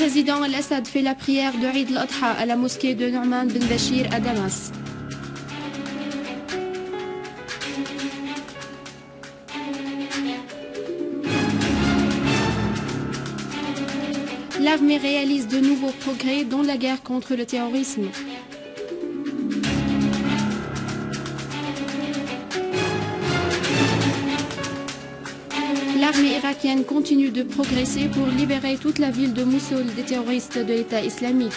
président Al-Assad fait la prière de Eid al-Adha à la mosquée de Nu'man ben Bachir à Damas. L'armée réalise de nouveaux progrès dans la guerre contre le terrorisme. L'armée irakienne continue de progresser pour libérer toute la ville de Mossoul des terroristes de l'État islamique.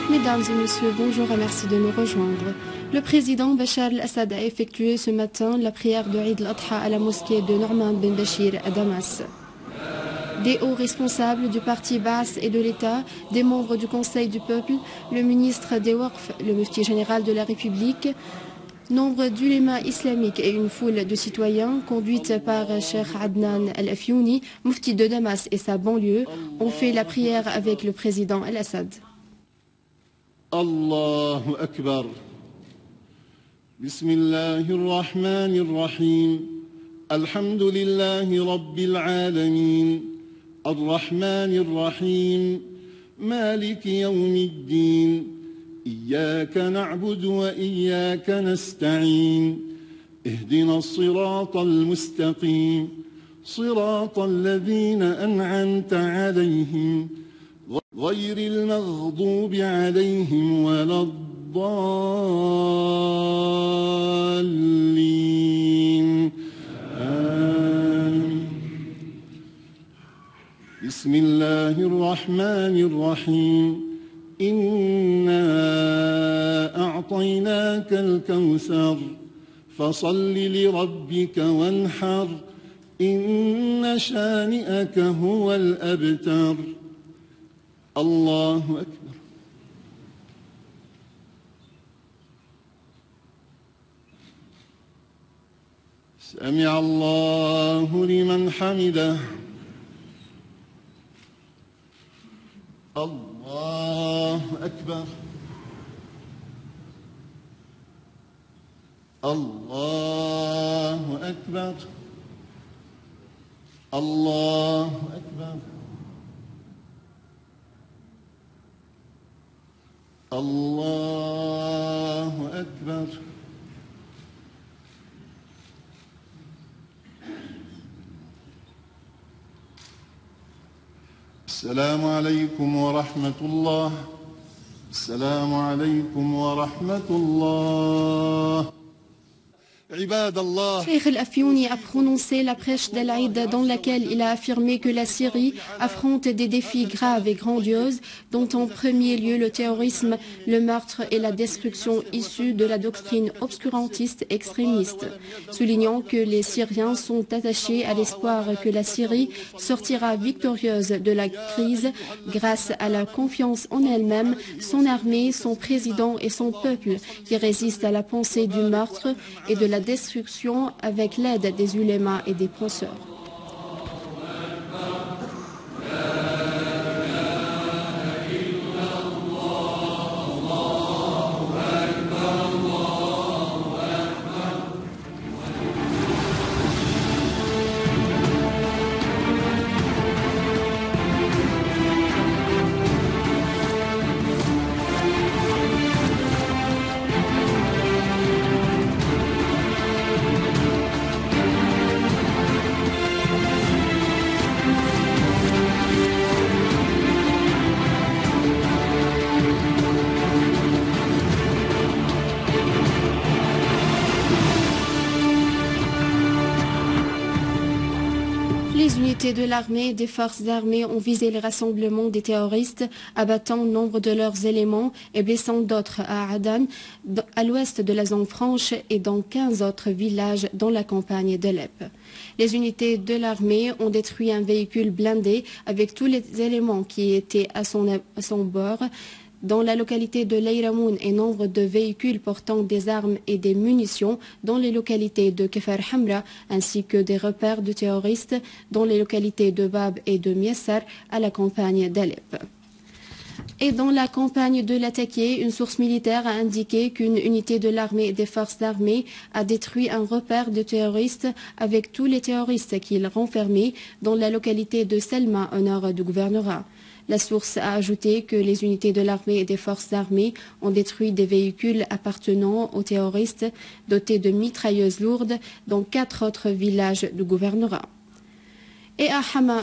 Mesdames et messieurs, bonjour et merci de nous rejoindre. Le président Bachar al-Assad a effectué ce matin la prière de Eid al-Adha à la mosquée de Nu'man ben Bachir à Damas. Des hauts responsables du parti Baas et de l'État, des membres du Conseil du peuple, le ministre des Waqf, le mufti général de la République, nombre d'ulémas islamiques et une foule de citoyens, conduite par Cheikh Adnan al-Afyouni, mufti de Damas et sa banlieue, ont fait la prière avec le président al-Assad. Allahu Akbar. Bismillahirrahmanirrahim. Alhamdulillahi Rabbil Alamin. Ar-Rahmanir-Rahim. Maliki Yawmiddin. Iyyaka na'budu wa iyyaka nasta'in. Ihdina as-siratal mustaqim. Siratal ladhina an'amta 'alayhim. غير المغضوب عليهم ولا الضالين آمين بسم الله الرحمن الرحيم إنا أعطيناك الكوثر فصل لربك وانحر إن شانئك هو الأبتر الله أكبر سمع الله لمن حمده الله أكبر الله أكبر الله أكبر الله أكبر السلام عليكم ورحمة الله السلام عليكم ورحمة الله Cheikh al-Afyouni a prononcé la prêche d'Al-Aïd dans laquelle il a affirmé que la Syrie affronte des défis graves et grandioses, dont en premier lieu le terrorisme, le meurtre et la destruction issus de la doctrine obscurantiste extrémiste, soulignant que les Syriens sont attachés à l'espoir que la Syrie sortira victorieuse de la crise grâce à la confiance en elle-même, son armée, son président et son peuple qui résistent à la pensée du meurtre et de la destruction avec l'aide des ulémas et des penseurs. Les unités de l'armée et des forces armées ont visé les rassemblements des terroristes, abattant nombre de leurs éléments et blessant d'autres à Adan, à l'ouest de la zone franche et dans 15 autres villages dans la campagne d'Alep. Les unités de l'armée ont détruit un véhicule blindé avec tous les éléments qui étaient à son bord, dans la localité de Layramoun et nombre de véhicules portant des armes et des munitions dans les localités de Kefar Hamra, ainsi que des repères de terroristes dans les localités de Bab et de Miessar à la campagne d'Alep. Et dans la campagne de l'attaquer, une source militaire a indiqué qu'une unité de l'armée et des forces armées a détruit un repère de terroristes avec tous les terroristes qu'il renfermait dans la localité de Selma au nord du gouvernorat. La source a ajouté que les unités de l'armée et des forces armées ont détruit des véhicules appartenant aux terroristes dotés de mitrailleuses lourdes dans 4 autres villages du gouvernorat. Et à Hama,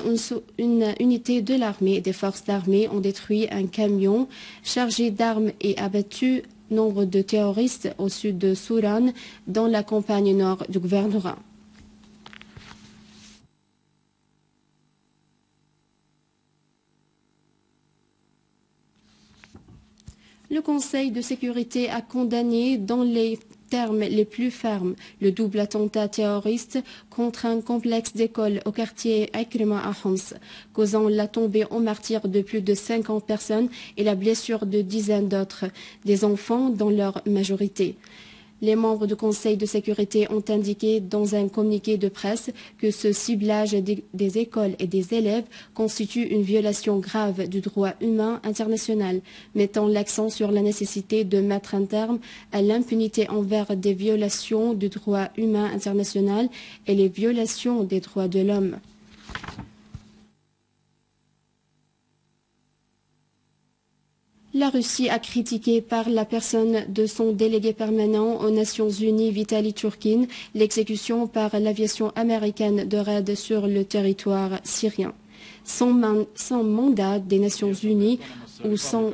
une unité de l'armée et des forces armées ont détruit un camion chargé d'armes et abattu nombre de terroristes au sud de Souran dans la campagne nord du gouvernorat. Le Conseil de sécurité a condamné dans les termes les plus fermes le double attentat terroriste contre un complexe d'écoles au quartier Ikrima à Homs, causant la tombée en martyre de plus de 50 personnes et la blessure de dizaines d'autres, des enfants dans leur majorité. Les membres du Conseil de sécurité ont indiqué dans un communiqué de presse que ce ciblage des écoles et des élèves constitue une violation grave du droit humain international, mettant l'accent sur la nécessité de mettre un terme à l'impunité envers des violations du droit humain international et les violations des droits de l'homme. La Russie a critiqué par la personne de son délégué permanent aux Nations Unies, Vitali Churkin, l'exécution par l'aviation américaine de raids sur le territoire syrien. Sans mandat des Nations Unies ou sans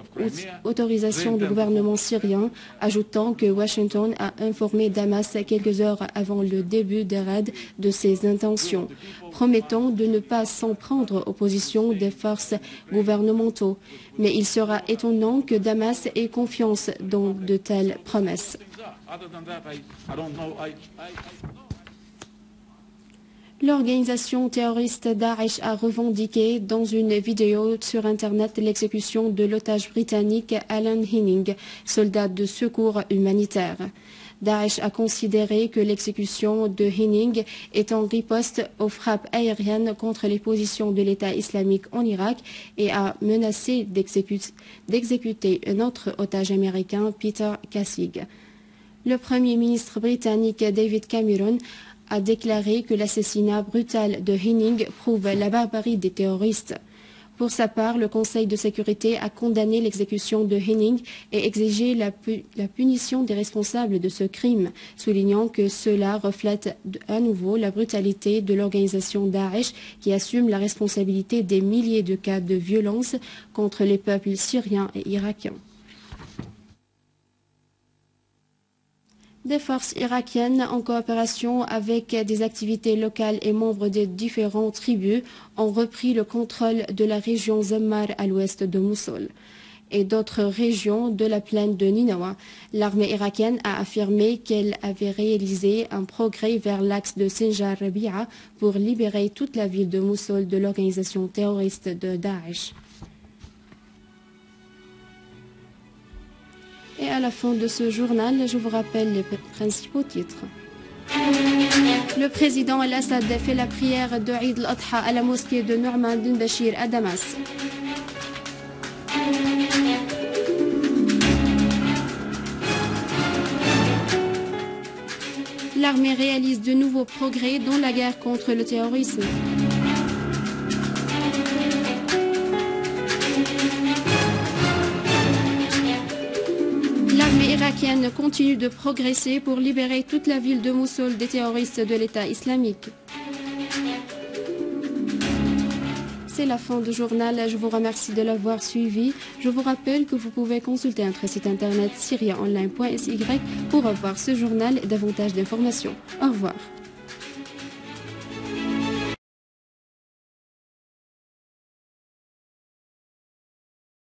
autorisation du gouvernement syrien, ajoutant que Washington a informé Damas quelques heures avant le début des raids de ses intentions, promettant de ne pas s'en prendre aux positions des forces gouvernementaux. Mais il sera étonnant que Damas ait confiance dans de telles promesses. L'organisation terroriste Daesh a revendiqué dans une vidéo sur Internet l'exécution de l'otage britannique Alan Henning, soldat de secours humanitaire. Daesh a considéré que l'exécution de Henning est en riposte aux frappes aériennes contre les positions de l'État islamique en Irak et a menacé d'exécuter un autre otage américain, Peter Kassig. Le Premier ministre britannique David Cameron a déclaré que l'assassinat brutal de Henning prouve la barbarie des terroristes. Pour sa part, le Conseil de sécurité a condamné l'exécution de Henning et exigé la punition des responsables de ce crime, soulignant que cela reflète à nouveau la brutalité de l'organisation Daesh qui assume la responsabilité des milliers de cas de violence contre les peuples syriens et irakiens. Des forces irakiennes en coopération avec des activités locales et membres des différentes tribus ont repris le contrôle de la région Zammar à l'ouest de Mossoul et d'autres régions de la plaine de Ninawa. L'armée irakienne a affirmé qu'elle avait réalisé un progrès vers l'axe de Sinjar Rabia pour libérer toute la ville de Mossoul de l'organisation terroriste de Daesh. Et à la fin de ce journal, je vous rappelle les principaux titres. Le président Al-Assad fait la prière de Eid al-Adha à la mosquée de Nu'man bin Bashir à Damas. L'armée réalise de nouveaux progrès dans la guerre contre le terrorisme. L'armée irakienne continue de progresser pour libérer toute la ville de Mossoul des terroristes de l'État islamique. C'est la fin du journal. Je vous remercie de l'avoir suivi. Je vous rappelle que vous pouvez consulter notre site internet syriaonline.sy pour revoir ce journal et davantage d'informations. Au revoir.